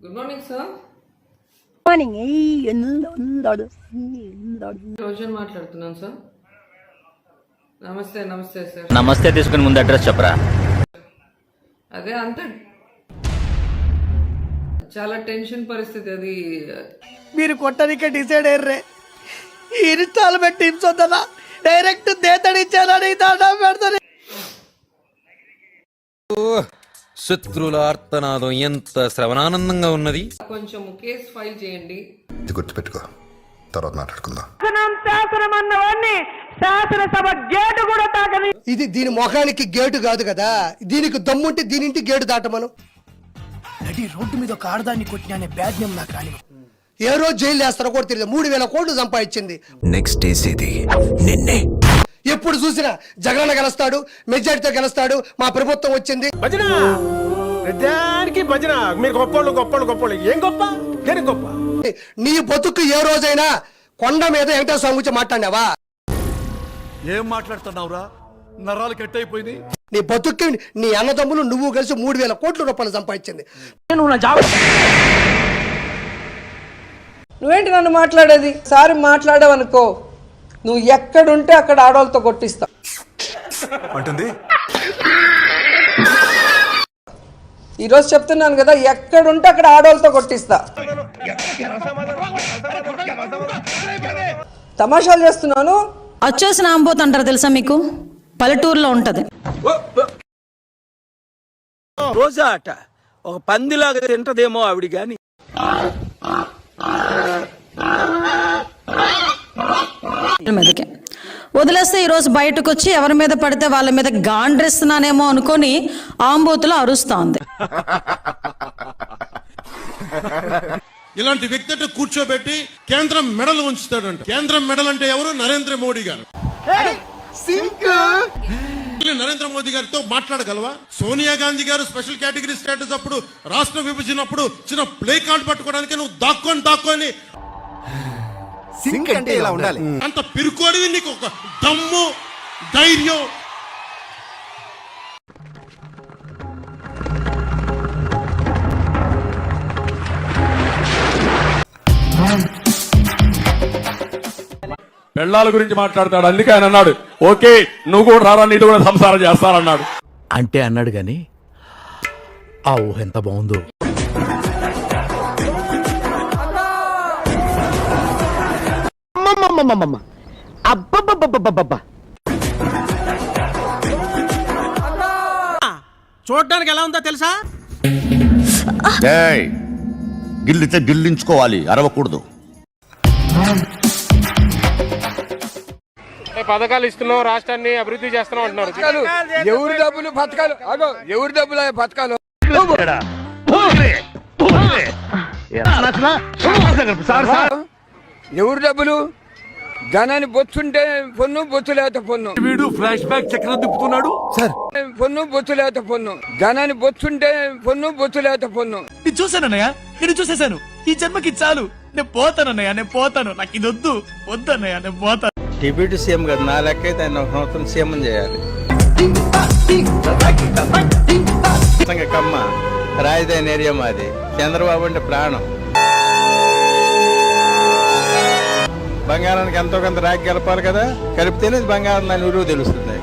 Good morning sir. Morning. రోజన్ మాట్లాడుతున్నాను sir. నమస్తే నమస్తే సార్. నమస్తే తీసుకుని ముందు అడ్రస్ చెప్పరా. అదే అంత చాలా టెన్షన్ పరిస్థితి అది. మీరు కొట్టడానికి డిసైడ్ అయ్యర్రే. ఇన్స్టాల్మెంట్ టీమ్స్ వద్దా డైరెక్ట్ దేతడిచ్చారని దండం పెడతారు. శత్రుల ఆర్తనాదం ఎంత శ్రవణానందంగా ఉన్నది. కొంచెం కేసు ఫైల్ చేయండి. ఇది గుర్తుపెట్టుకో, తర్వాత మాట్లాడుకుందాం. ఇది దీని మొఖానికి గేటు కాదు కదా, దీనికి దమ్ముంటే దీనింటి గేటు దాటమను. నడి రోడ్డు మీద ఒక ఆడదాన్ని కొట్టిన బ్యాడ్ నేమ్ నాకు రాని. ఏ రోజు జైలు వేస్తారో కూడా తెలియదు. 3,000 కోట్లు సంపాదించింది. నెక్స్ట్ వేసేది నిన్నే. ఎప్పుడు చూసినా జగన్ గెలుస్తాడు, మెజార్టీతో గెలుస్తాడు, మా ప్రభుత్వం వచ్చింది. మీరు గొప్పోళ్ళు గొప్పోళ్ళు గొప్పోళ్ళు ఏం గొప్ప దేనికి గొప్ప? నీ బతుకు ఏ రోజైనా కొండ మీద వెంకటేశ్వర స్వామి గురించి మాట్లాడినావా? ఏం మాట్లాడుతున్నావురా? నరాలు కట్ అయిపోయింది. నీ బతుక్కి నీ అన్నదమ్ములు నువ్వు కలిసి 3,000 కోట్ల రూపాయలు సంపాదించింది. నువ్వేంటి నన్ను మాట్లాడేది? సారి మాట్లాడావనుకో, నువ్వు ఎక్కడుంటే అక్కడ ఆడవాళ్ళతో కొట్టిస్తా అంటుంది. ఈరోజు చెప్తున్నాను కదా, ఎక్కడుంటే అక్కడ ఆడవాళ్ళతో కొట్టిస్తా. తమాషాలు చేస్తున్నాను. వచ్చేసిన ఆంబోత్ అంటారు తెలుసా మీకు? పల్లెటూరులో ఉంటది. రోజా అట ఒక పందిలాగా తింటదేమో ఆవిడ గాని. మీదకే వదిలేస్తే ఈరోజు బయటకు వచ్చి ఎవరి మీద పడితే వాళ్ళ మీద గాండ్రిస్తున్నానేమో అనుకొని ఆంబోతులో అరుస్తా ఉంది. ఇలాంటి వ్యక్తి కూర్చోబెట్టి కేంద్రం మెడల్ ఉంచుతాడంట. కేంద్రం మెడల్ అంటే ఎవరు? నరేంద్ర మోడీ గారు. నరేంద్ర మోదీ గారితో మాట్లాడగలవా? సోనియా గాంధీ గారు స్పెషల్ కేటగిరీ స్టేటస్ అప్పుడు, రాష్ట్ర విభజనప్పుడు చిన్న ప్లే కార్డు పట్టుకోవడానికి నువ్వు దాక్కొని సింక్ అంటే ఇలా ఉండాలి. అంత పిరుకోడివి, నీకు ఒక దమ్ము ధైర్యం. పెళ్ళాల గురించి మాట్లాడతాడు. అందుకే ఆయన అన్నాడు, ఓకే నువ్వు కూడా రారా, నీతో కూడా సంసారం చేస్తానన్నాడు. అంటే అన్నాడు గాని ఆ ఊహ ఎంత బాగుందో. చూడడానికి ఎలా ఉందో తెలుసా? గిల్లితే గిల్లించుకోవాలి, అరవకూడదు. పథకాలు ఇస్తున్నావు, రాష్ట్రాన్ని అభివృద్ధి చేస్తున్నావు అంటున్నారు. ఎవరి డబ్బులు పథకాలు? ఎవరి డబ్బులు పథకాలు? ఎవరి డబ్బులు? జనాన్ని బొచ్చుంటే పొన్ను, బొచ్చు లేకపోతే పొన్ను. వీడు ఫ్లాష్ బ్యాక్ చక్రం తిప్పుతున్నాడు సార్. పొన్ను, బొచ్చు లేకపోతే పొన్ను. జనాన్ని బొచ్చుంటే పొన్ను, బొచ్చు లేకపోతే పొన్ను. ఇది చూసానన్నయ్య, ఇది చూసేసాను. ఈ జన్మకి చాలు, నేను పోతానన్నయ్య, నేను పోతాను. నాకు ఇది వద్దన్నయ్య, నేను పోతాను. డిప్యూటీ సీఎం కదా, నా లెక్క అయితే ఆయన ఒక సంవత్సరం సీఎం చేయాలి. కమ్మ రాజధాని ఏరియా మాది. చంద్రబాబు అంటే ప్రాణం. బంగారానికి ఎంతో కొంత రాకి కలపాలి కదా, కలిపితేనే బంగారం దాని విలువ తెలుస్తుంది.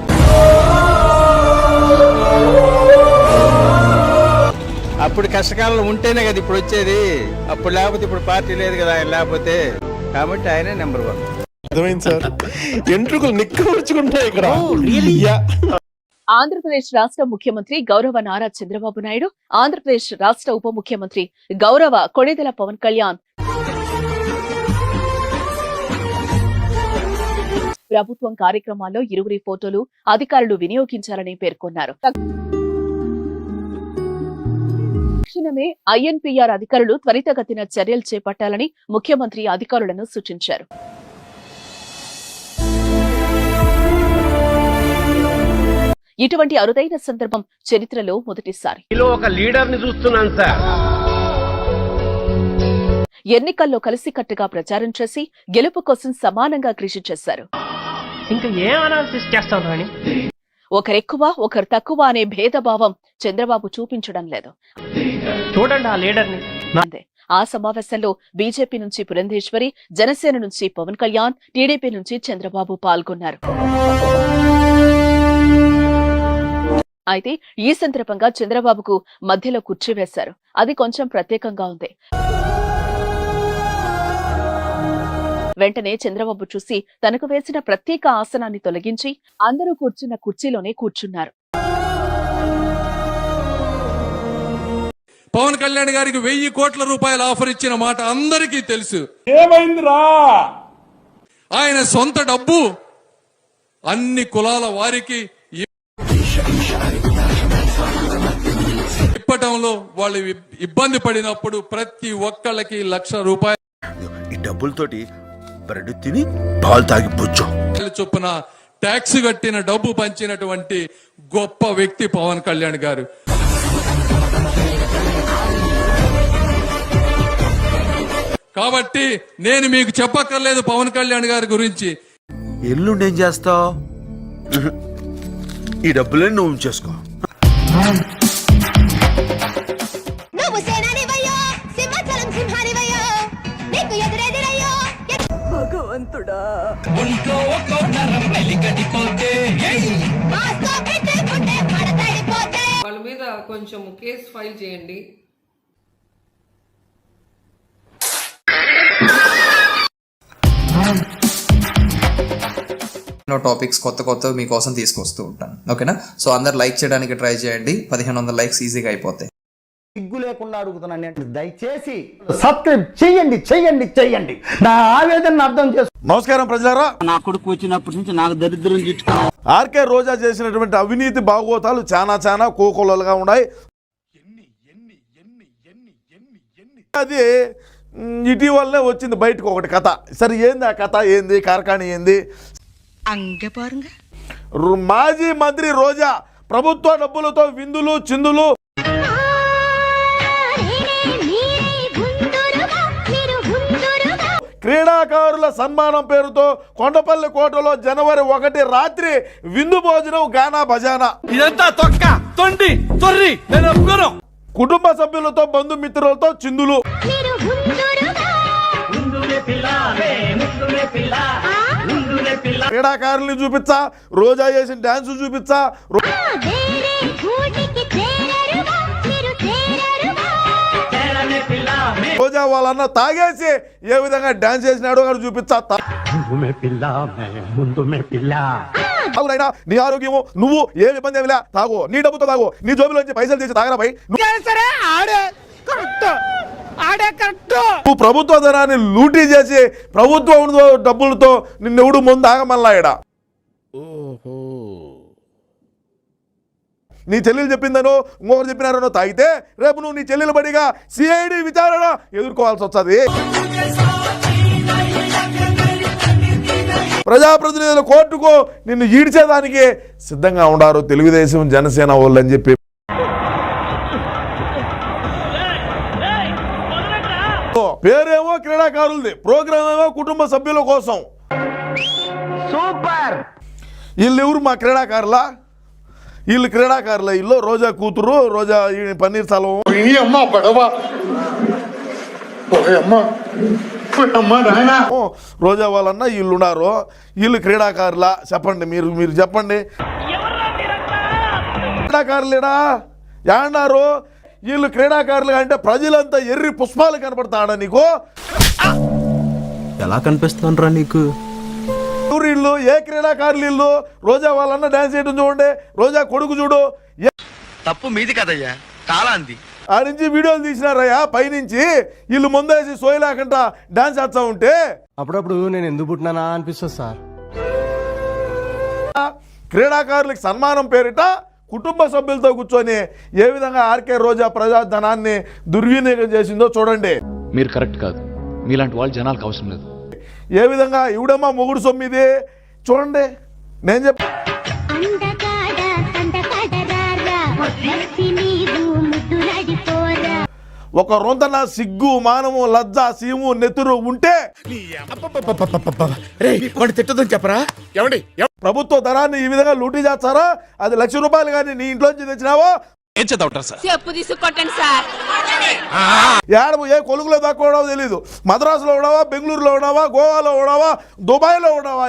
అప్పుడు కష్టకాలంలో ఉంటేనే కదా ఇప్పుడు వచ్చేది. అప్పుడు లేకపోతే ఇప్పుడు పార్టీ లేదు కదా ఆయన లేకపోతే. కాబట్టి ఆయనే నెంబర్ 1. అర్థమైంది సార్. ఎంట్రుకలు నిక్కవచ్చుకుంటాయి ఇక్కడ. ఆంధ్రప్రదేశ్ రాష్ట్ర ముఖ్యమంత్రి గౌరవ నారా చంద్రబాబు నాయుడు, ఆంధ్రప్రదేశ్ రాష్ట్ర ఉప ముఖ్యమంత్రి గౌరవ కొణిదెల పవన్ కళ్యాణ్ ప్రభుత్వం కార్యక్రమాల్లో ఇరువురి ఫోటోలు అధికారులు వినియోగించాలని పేర్కొన్నారు. తక్షణమే ఐఎన్పీఆర్ అధికారులు త్వరితగతిన చర్యలు చేపట్టాలని ముఖ్యమంత్రి అధికారులను సూచించారు. ఇటువంటి అరుదైన సందర్భం చరిత్రలో మొదటిసారి. ఒక లీడర్ ని చూస్తున్నాను సార్. ఎన్నికల్లో కలిసికట్టుగా ప్రచారం చేసి గెలుపు కోసం సమానంగా కృషి చేశారు. ఇంకా ఏం అనాలిసిస్ చేస్తావు రాణి? ఒకరెక్కువ ఒకరు తక్కువ అనే భేదభావం చంద్రబాబు చూపించడం లేదు. చూడండి ఆ లీడర్ని. అంతే. ఆ సమావేశంలో బీజేపీ నుంచి పురంధేశ్వరి, జనసేన నుంచి పవన్ కళ్యాణ్, టీడీపీ నుంచి చంద్రబాబు పాల్గొన్నారు. అయితే ఈ సందర్భంగా చంద్రబాబుకు మధ్యలో కుర్చీ వేశారు. అది కొంచెం ప్రత్యేకంగా ఉంది. వెంటనే చంద్రబాబు చూసి తనకు వేసిన ప్రత్యేక ఆసనాన్ని తొలగించి అందరూ కూర్చున్న కుర్చీలోనే కూర్చున్నారు. పవన్ కళ్యాణ్ గారికి 1000 కోట్ల రూపాయల ఆఫర్ ఇచ్చిన మాట అందరికీ తెలుసు. ఏమైందిరా? ఆయన సొంత డబ్బు అన్ని కులాల వారికి ఇప్పటంలో వాళ్ళు ఇబ్బంది పడినప్పుడు ప్రతి ఒక్కళ్ళకి ₹1,00,000 ఈ డబ్బులతోటి బ్రెడ్ తిని పాలు తాగి బుజ్జో చొప్పున ట్యాక్స్ కట్టిన డబ్బు పంచినటువంటి గొప్ప వ్యక్తి పవన్ కళ్యాణ్ గారు. కాబట్టి నేను మీకు చెప్పక్కర్లేదు పవన్ కళ్యాణ్ గారి గురించి. ఎల్లుండి ఏం చేస్తావు? ఈ డబ్బులే నువ్వు ఉంచేసుకో. వాళ్ళ మీద కొంచెం కేసు ఫైల్ చేయండి. టాపిక్స్ కొత్త మీకోసం తీసుకొస్తూ ఉంటాను. ఓకేనా? సో అందరు లైక్ చేయడానికి ట్రై చేయండి. 1500 లైక్స్ ఈజీగా అయిపోతాయి. సిగ్గు లేకుండా అడుగుతున్నాను అంటే దయచేసి సబ్స్క్రైబ్ చేయండి చేయండి చేయండి. నా ఆవేదన అర్థం చేసుకో. నమస్కారం ప్రజలారా. నా కొడుకు వచ్చినప్పటి నుంచి నాకు దరిద్రం చుట్టూ ఆర్కే రోజా చేసినటువంటి అవినీతి బాగోతాలు చాలా కోకొల్లలుగా ఉన్నాయి. అది ఇటీవలనే వచ్చింది బయటకు ఒకటి కథ. సరే ఏంది ఆ కథ? ఏంది కార్ఖానీ? ఏంది? మాజీ మంత్రి రోజా ప్రభుత్వ డబ్బులతో విందులు చిందులు, క్రీడాకారుల సన్మానం పేరుతో కొండపల్లి కోటలో జనవరి 1 రాత్రి విందు భోజనం, గానా బజానా. ఇదంతా తొక్క తొండి తొర్రి నేను ఒప్పుకోను. కుటుంబ సభ్యులతో బంధుమిత్రులతో చిందులు. క్రీడాకారుల్ని చూపించా, రోజా చేసిన డాన్స్ చూపించా, రోజా వాళ్ళన్న తాగేసి ఏ విధంగా డాన్స్ చేసినాడో అని చూపించా. అవునైనా నీ ఆరోగ్యము, నువ్వు ఏమి ఇబ్బంది ఏమిలే, తాగు, నీ డబ్బుతో తాగు, నీ జోబులోంచి పైసలు తీసి తాగరా భయ్. నువ్వు ప్రభుత్వ ధనాన్ని లూటీ చేసి ప్రభుత్వం డబ్బులతో నిన్నెవడు ముందు ఆగమల్లా ఇడ. నీ చెల్లెలు చెప్పిందనో ఇంకొకరు చెప్పినారనో తాగితే రేపు నువ్వు నీ చెల్లెలు బడిగా సిఐడి విచారణ ఎదుర్కోవాల్సి వస్తుంది. ప్రజాప్రతినిధుల కోర్టుకు నిన్ను ఈడ్చేదానికి సిద్ధంగా ఉండారు తెలుగుదేశం జనసేన వాళ్ళు అని చెప్పి. పేరేమో క్రీడాకారులది, ప్రోగ్రామ్ ఏమో కుటుంబ సభ్యుల కోసం. సూపర్. వీళ్ళు ఎవరు? మా క్రీడాకారులా? వీళ్ళు క్రీడాకారుల ఇల్లు. రోజా కూతురు, రోజా పన్నీర్ సెల్వం, రోజా వాళ్ళన్న వీళ్ళు ఉన్నారు. వీళ్ళు క్రీడాకారులా? చెప్పండి, మీరు చెప్పండి. క్రీడాకారులేడా? ఏమన్నారు? వీళ్ళు క్రీడాకారులు అంటే ప్రజలంతా ఎర్రి పుష్పాలు కనపడతాడా నీకు? ఎలా కనిపిస్తానరా నీకు? ఇల్లు ఏ క్రీడాకారులు ఇల్లు? రోజా వాళ్ళన్న డాన్స్ చేయడం చూడండి, రోజా కొడుకు చూడు. తప్పు మీది కదయ్యా, చాలా అంది. ఆ నుంచి వీడియోలు తీసినారయ్యా పైనుంచి. వీళ్ళు ముందేసి సోయలేకుండా డాన్స్ చేస్తా ఉంటే అప్పుడప్పుడు నేను ఎందుకు పుట్టినానా అనిపిస్తుంది సార్. క్రీడాకారులకు సన్మానం పేరిట కుటుంబ సభ్యులతో కూర్చొని ఏ విధంగా ఆర్కే రోజా ప్రజాధనాన్ని దుర్వినియోగం చేసిందో చూడండి. మీరు కరెక్ట్ కాదు. మీలాంటి వాళ్ళు జనాలకు అవసరం లేదు. ఏ విధంగా ఇవిడమ్మా మొగుడు సొమ్మిది చూడండి. నేను చెప్ప ఒక రొంతన సిగ్గు మానము లజ్జ సీము నెత్తురు ఉంటే తిట్టదని చెప్పరా ఎవడి ప్రభుత్వ ధనాన్ని ఈ విధంగా లూటీ చేస్తారా? అది ₹1,00,000 కానీ నీ ఇంట్లోంచి తెచ్చినావో ఏం చదవటం సార్? చెప్పు తీసుకొట్టండి సార్. ఏడము ఏ కొలుగులో దాకా ఉన్నావో తెలీదు. మద్రాసులో ఉన్నావా, బెంగళూరులో ఉన్నావా, గోవాలో ఉన్నావా, దుబాయ్లో ఉన్నావా?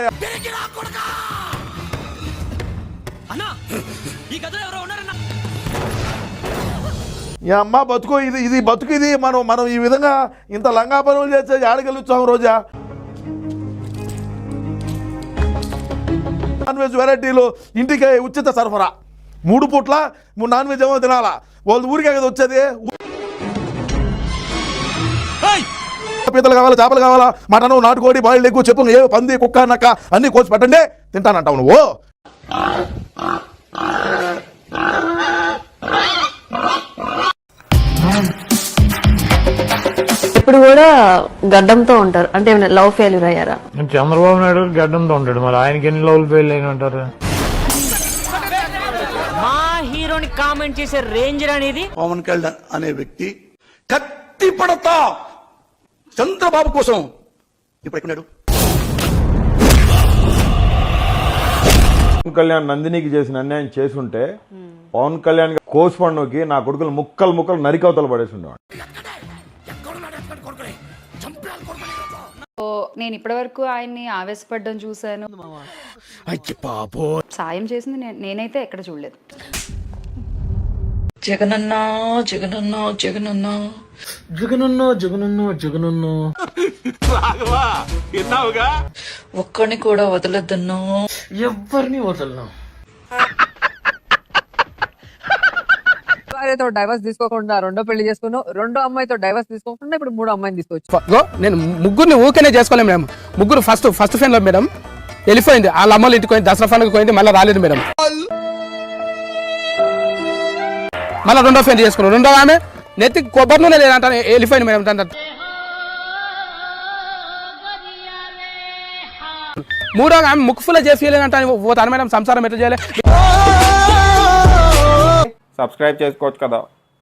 ఈ అమ్మ బతుకు ఇది బతుకు ఇది. మనం ఈ విధంగా ఇంత లంగా పనులు చేస్తే ఆడగలుగుతాం రోజా? నాన్ వెజ్ వెరైటీలు ఇంటికి ఉచిత సరఫరా. 3 పూట్ల నాన్ వెజ్ ఏమో తినాలా? వాళ్ళు ఊరికే కదా వచ్చేది. పీతలు కావాలా, చేపలు కావాలా, మటను, నాటుకోడి, బాయిల్డ్ ఎగ్, చెప్పు ఏ పంది, కుక్క, నక్క అన్ని కోసి పెట్టండి తింటానంటావు నువ్వు. ఇప్పుడు కూడా గడ్డంతో ఉంటారు అంటే లవ్ ఫెయిల్యూర్ అయ్యారా? చంద్రబాబు నాయుడు గడ్డంతో ఉంటాడు, మరి ఆయనకి ఎన్ని లవ్లు ఫెయిల్ అయిన అంటారు? మా హీరోని కామెంట్ చేసే రేంజర్ అనేది పవన్ కళ్యాణ్ అనే వ్యక్తి కత్తి పడతా చంద్రబాబు కోసం ఇప్పుడు ఎక్కడున్నాడు? పవన్ కళ్యాణ్ నందినికి చేసిన అన్యాయం చేసుంటే పవన్ కళ్యాణ్ కోసి పండుగకి నా కొడుకులు ముక్కలు నరికవతలు పడేసి ఉండేవాడు. నేను ఇప్పటి వరకు ఆయన్ని ఆవేశపడ్డం చూశాను. సాయం చేసింది నేనైతే ఎక్కడ చూడలేదు. జగనన్నా జగనన్నా జగనన్నా జగనన్నో జగనన్నో జగనన్నో ఒక్కడిని కూడా వదలద్దన్నా. ఎవరిని వదలను. భార్యతో డైవర్స్ తీసుకోకుండా రెండో పెళ్లి చేసుకున్నావు, రెండో అమ్మాయితో డైవర్స్ తీసుకోకుండా ఇప్పుడు 3వ అమ్మాయిని తీసుకోవచ్చు. నేను ముగ్గురిని ఊకనే చేసుకోలేము మేడం. ముగ్గురు ఫస్ట్ ఫ్రెండ్ లో మేడం వెళ్ళిపోయింది, వాళ్ళ అమ్మలు ఇంటికి పోయింది, దసరా పండుగ పోయింది, మళ్ళీ రాలేదు మేడం. మళ్ళీ రెండో ఫ్రెండ్ చేసుకున్నాం, రెండో ఆమె నెత్తి కొబ్బరి నూనె లేదంట వెళ్ళిపోయింది మేడం. మూడో ఆమె ముక్కుఫుల్ చేసి వెళ్ళానంట పోతాను మేడం. సంసారం ఎట్లా చేయాలి? సబ్స్క్రైబ్ చేసుకోవచ్చు కదా.